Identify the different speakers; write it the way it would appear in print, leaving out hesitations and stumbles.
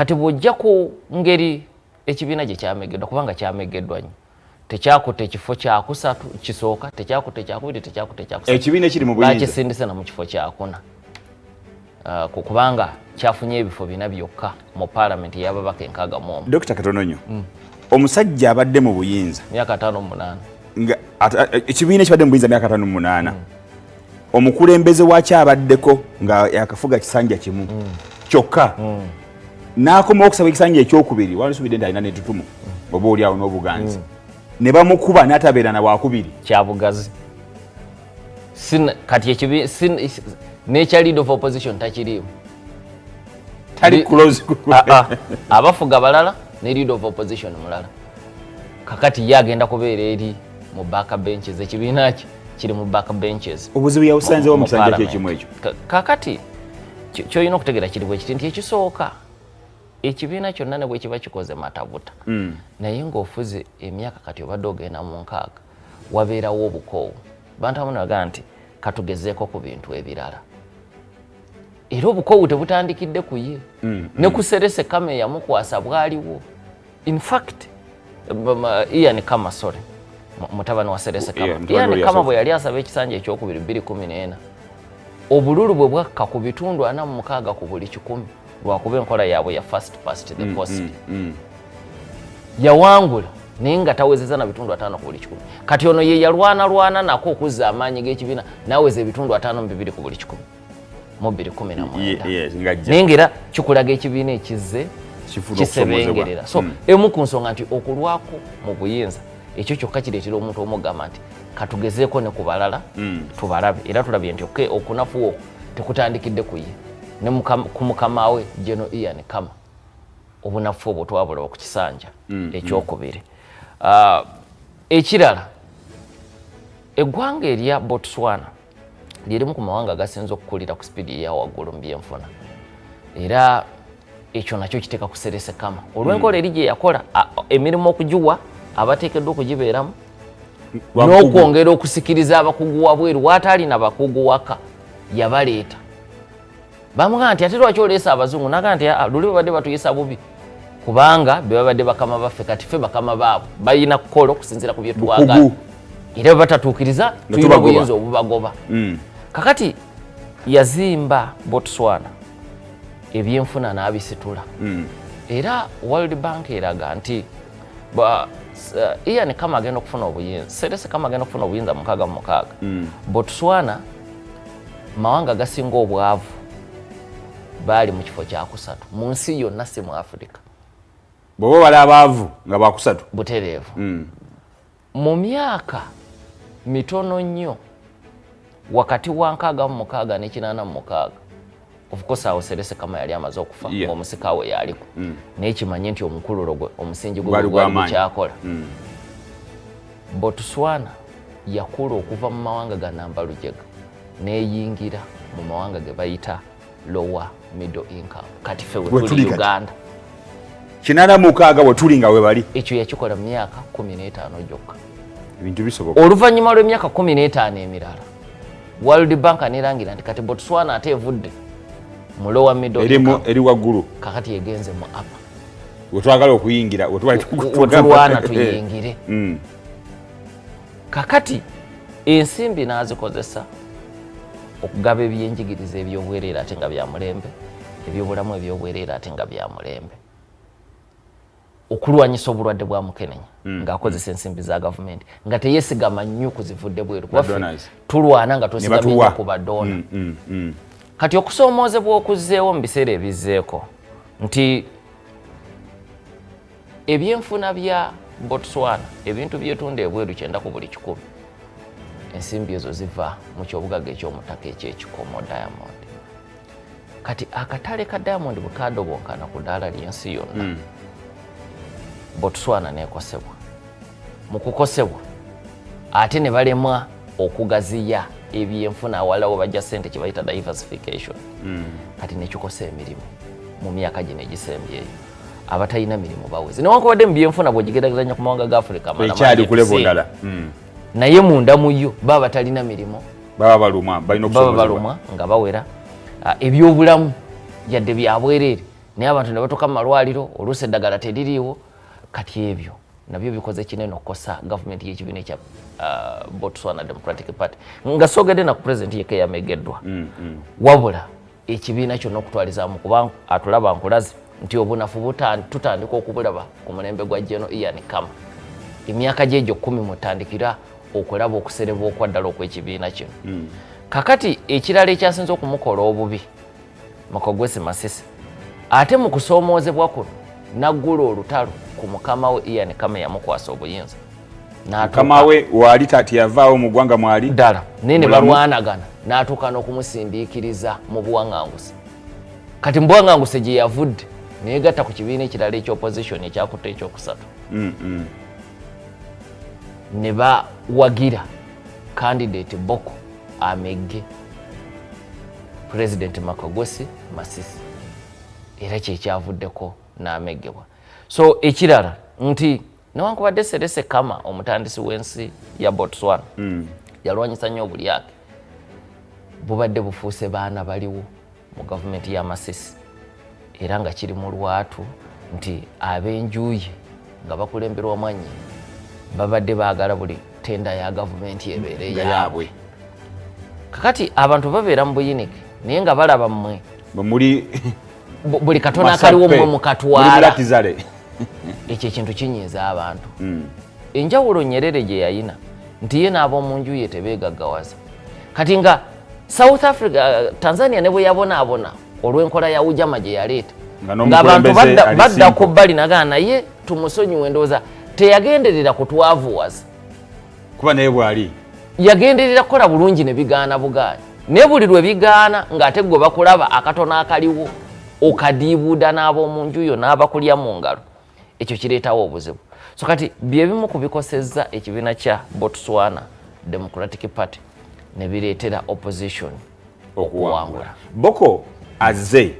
Speaker 1: kati bw'ojjako ngeri ekibiina gye kyamegeddwa kubanga kyamegeddwa nnyo tekyakutte ekifo kyakusatu kisooka tekyakutte ekyakubiri tekyakutte ekyakusatu
Speaker 2: ekibiina ekiri mu buyinza
Speaker 1: bakisindise na mu kifo kyakuna kubanga kyafunye ebifo bina byokka mu paalamenti y'ababaka 61.
Speaker 2: Dr. Katononyo omusajja abadde mu buyinza
Speaker 1: myaka 58
Speaker 2: ekibiina ekibadde mu buyinza myaka 58 omukulembeze wakyo abaddeko nga yakafuga kisanja kimu kyokka n'akomawo okusaba ekisanja ekyokubiri wandisubidde nti alina n'ettutumu oba oli awo n'obuganzi ne bamukuba n'atabeera na wakubiri
Speaker 1: kyabugazi kati n'ekya lead of opposition takiriimu
Speaker 2: tali close
Speaker 1: abafuga balala ne lead of opposition mulala kakati ye agenda kubeera eri mu back benches ekibiina ki kiri mu back benches
Speaker 2: obuzibu yawusanzewo mu kisanja kyekimu ekyo
Speaker 1: kakati kyolina okutegeera kiri bwe kiti nti ekisooka ekibiina kyonna ne bwe kiba kikoze matabuta naye ng'ofuze emyaka kati obadde ogenda mu 6 wabeerawo obukoowu bantu abamu nabagaa nti katugezeeko ku bintu ebirala era obukoowu tebutandikidde ku ye ne ku Serese Kama eyamukwasa bwaliwo in fact Ian Kama mutabani wa Serese Kama Ian Kama bwe yali asaba ekisanja ekyokubiri 2014 obululu bwe bwakka ku bitundu 46 ku buli 100 lwakuba enkola yaabwe ya first past the post yawangula naye nga tawezeza na bitundu 5 ku buli 100 kati ono ye yalwana nako okuzza amaanyi g'ekibiina naweza ebitundu 5 ku buli 100 mu 2019 naye ngera kikulaga ekibiina ekizze kisebengerera so emu ku nsonga nti okulwako mu buyinza ekyo kyokka kireetera omuntu omugamba nti katugezeeko ne ku balala tubalabe era tulabye nti okunafuwo tekutandikidde ku ye ne ku mukama we General Ian Kama obunafu obwo twabula ku kisanja ekyokubiri. Ekirala eggwanga erya Botswana lirimu ku mawanga gasinze okukulira ku speedi ya waggulu mu byenfuna era ekyo nakyo kiteeka ku Serese Kama olw'enkola eri gye yakola emirimu okugiwa abateekeddwa okugibeeramu n'okwongera okusikiriza abakugu wabweru watalina bakugu waka yabaleeta bamugaa nti ate lwaki oleesa abazungu nagaa nti luli babadde batuyisa bubi kubanga be babadde bakama baffe kati ffe bakama baabo balina kukola okusinziira ku bye twagala era batatuukiriza tulina obuyinza obubagoba kakati yazimba Botswana ebyenfuna n'abisitula era World Bank eraga nti Ian Kama agenda okufuna obuyinza Serese Kama agenda okufuna obuyinza 6 Botswana mawanga gasinga obwavu bali mu kifo kya 3 mu nsi yonna si mu Africa
Speaker 2: bobo bali abaavu nga ba 3
Speaker 1: butereevu mu myaka mitono nnyo wakati wa 6 ne 86 of course awo Serese Kama yali amaze okufa ng'omusika we yaliko naye kimanye nti omukululo gwe omusingi gwe gwali kyakola Botswana yakula okuva mu mawanga ga Nambalujega n'eyingira mu mawanga ge bayita lower middle income kati ffe we tuli Uganda
Speaker 2: 86 we tuli nga we bali
Speaker 1: ekyo yakikola mu myaka 15 gyokka
Speaker 2: ebintu bisoboka
Speaker 1: oluvannyuma lw'emyaka 15 emirala World Bank nerangira nti kati Botswana ate evudde mu lower middle income
Speaker 2: eri waggulu
Speaker 1: kakati yegenze mu upper
Speaker 2: wetwagala okuyingira
Speaker 1: wetulwana tuyingire kakati ensimbi n'azikozesa okugaba ebyenjigiriza ebyobwereere ate nga bya mulembe ebyobulamu ebyobwereere ate nga bya mulembe okulwanyisa obulwadde bwa mukenenya ng'akozesa ensimbi za gavumenti nga teyeesigama nnyo kuzivudde bweru tulwana nga twesigamye nnyo ku badoona kati okusoomoozebwa okuzzeewo mu biseera ebizzeeko nti ebyenfuna bya Botswana ebintu byetunda ebweru 9 ku buli 100 ensimbi ezo ziva mu kyobugaga eky'omutaka ekyekikomo Diamond kati akatale ka Diamond bukadobonkana ku ddaala ly'ensi yonna Botswana nekosebwa mu kukosebwa ate ne balemwa okugaziya ebyenfuna awalawo bajja ssente kye bayita diversification kati nekikosa emirimu mu myaka gino egisembyeyo abatalina mirimu baweze newankubadde mu byenfuna bwegigeragezanya ku mawanga ga Africa
Speaker 2: ekyali kulevo ndala
Speaker 1: naye munda muyo baba batalina mirimu
Speaker 2: baba balumwa balina
Speaker 1: nga bawera ebyobulamu yadde byabwereere naye abantu ne batuuka mu malwaliro oluusi eddagala teririiwo. Kati ebyo nabyo bikoze kinene okukosa gavumenti y'ekibiina ekya Botswana Democratic Party nga soogedde na ku pulezidenti yekka eyamegeddwa. Wabula ekibiina kyonna okutwalizaamu kuba atulaba nkulazi nti obunafu tutandika okubulaba ku mulembe gwa General Ian Khama. Emyaka gye egyo 10 mutandikira okulaba okuserebwa okwaddala okw'ekibiina kino. Kakati ekirala ekyasinze okumukola obubi Makogwesi Masisi ate mu kusoomoozebwa kuno naggula olutalo ku mukama we Ian Khama yamukwasa obuyinza.
Speaker 2: Mukama we wali tati yavaawo mu ggwanga mwali
Speaker 1: ddala nene balwanagana n'atuuka n'okumusindiikiriza mu buwaŋŋanguzi. Kati mu buwaŋŋanguzi gye yavudde neegatta ku kibiina ekirala eky'opposition ekyakutta ekyokusatu. Ne bawagira candidate Boko amegge President Makogwesi Masisi era kyekyavuddeko n'ameggebwa. So ekirala nti newankubadde Seretse Khama omutandisi w'ensi ya Botswana yalwanyisa nnyo obulyake bubadde bufuuse baana baliwo mu gavumenti ya Masisi era nga kiri mu lwatu nti ab'enjuye nga bakulemberwa Mwanyi babadde baagala buli tenda ya gavumenti ebeere yaabwe. Kakati abantu babeera mu buyinike naye nga balaba mmwe
Speaker 2: muri
Speaker 1: buli katona akaliwo mmwe mukatwala. Ekyo ekintu kinyiiza abantu. Enjawulo Nyerere gye yayina nti ye n'ab'omu nju ye tebeegaggawaza. Kati nga South Africa, Tanzania ne bwe yabonaabona olw'enkola ya Ujama gye yaleeta ng'abantu badda ku bbali nagana naye tumusonyiwe ndowooza teyagenderera kutwavuwaza
Speaker 2: kuba naye bwali
Speaker 1: yagenderera kukola bulungi ne bigaana bugaanyi naye buli lwe bigaana ng'ate gwe bakulaba akatono akaliwo okadiibuuda n'ab'omu nju yo n'abakulya mu ngalo. Ekyo kireetawo obuzibu. So kati bye bimu ku bikosezza ekibiina kya Botswana Democratic Party ne bireetera opposition okuwangula.
Speaker 2: Boko azze